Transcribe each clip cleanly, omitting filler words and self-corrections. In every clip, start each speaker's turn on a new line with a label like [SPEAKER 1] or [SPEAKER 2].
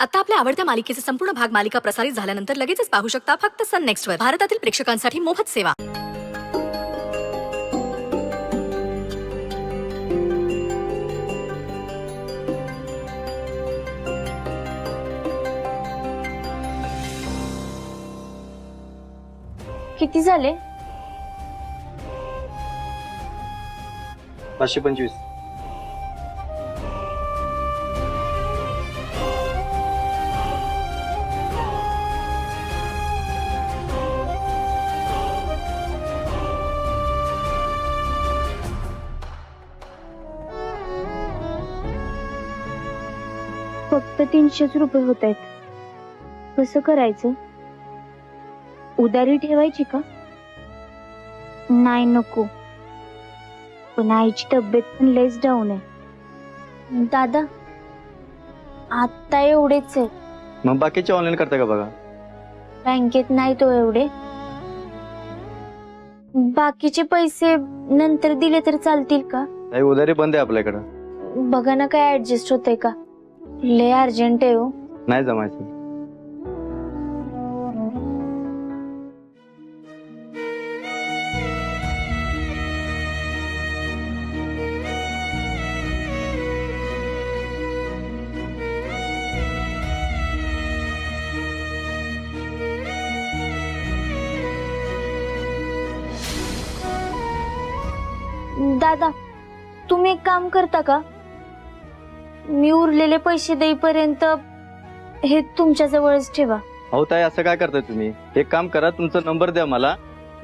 [SPEAKER 1] आता आपल्या आवडत्या मालिकेचे संपूर्ण भाग मालिका प्रसारित झाल्यानंतर लगेचच पाहू शकता फक्त सन नेक्स्ट वर. भारतातील प्रेक्षकांसाठी मोफत सेवा.
[SPEAKER 2] किती झाले?
[SPEAKER 3] 525.
[SPEAKER 2] फक्त 300 रुपये होत आहेत. कसं करायचं? उधारी ठेवायची का? नाही, नको. पण आईची तब्येत पण लयच डाऊन आहे. दादा, आता एवढेच आहे.
[SPEAKER 3] मग बाकीचे ऑनलाईन करता का बघा?
[SPEAKER 2] बँकेत नाही तो एवढे. बाकीचे पैसे नंतर दिले तर चालतील का?
[SPEAKER 3] नाही, उधारी बंद आहे आपल्याकडं.
[SPEAKER 2] बघा ना, काय ऍडजस्ट होतंय का? लय अर्जंट आहे हो.
[SPEAKER 3] नाही जमायचं.
[SPEAKER 2] दादा, तुम्ही एक काम करता का? मी उरलेले पैसे देईपर्यंत हे तुमच्या जवळच ठेवा.
[SPEAKER 3] अहो ताई, असं काय करताय तुम्ही? एक काम करा, तुमचा नंबर द्या मला,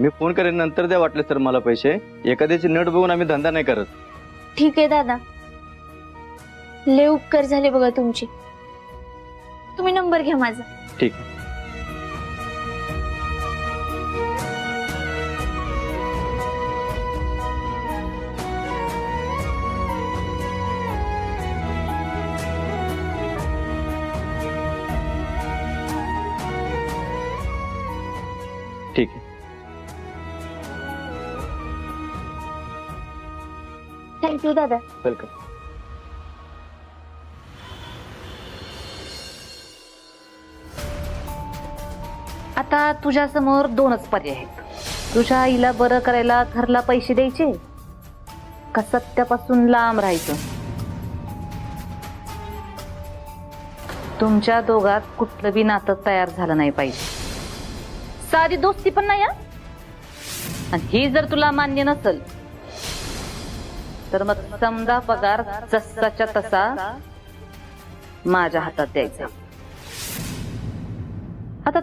[SPEAKER 3] मी फोन करेन, नंतर द्या वाटले तर मला पैसे. एखाद्याची नट बघून आम्ही धंदा नाही करत.
[SPEAKER 2] ठीक आहे दादा, लय उपकार झाले बघा तुमचे. तुम्ही नंबर घ्या माझा.
[SPEAKER 3] ठीक. ठीक आहे.
[SPEAKER 2] थँक्यू दादा.
[SPEAKER 3] वेलकम.
[SPEAKER 4] आता तुझ्या समोर दोनच पर्याय आहेत. तुझ्या आईला बरं करायला घरला पैसे द्यायचे का सत्यापासून लांब राहायचं. तुमच्या दोघात कुठलं बी नातं तयार झालं नाही पाहिजे. साधी दोस्ती पण नाही. आणि ही जर तुला मान्य नसल तर मग समजा पगार जसाच्या तसा माझ्या हातात द्यायचा. आता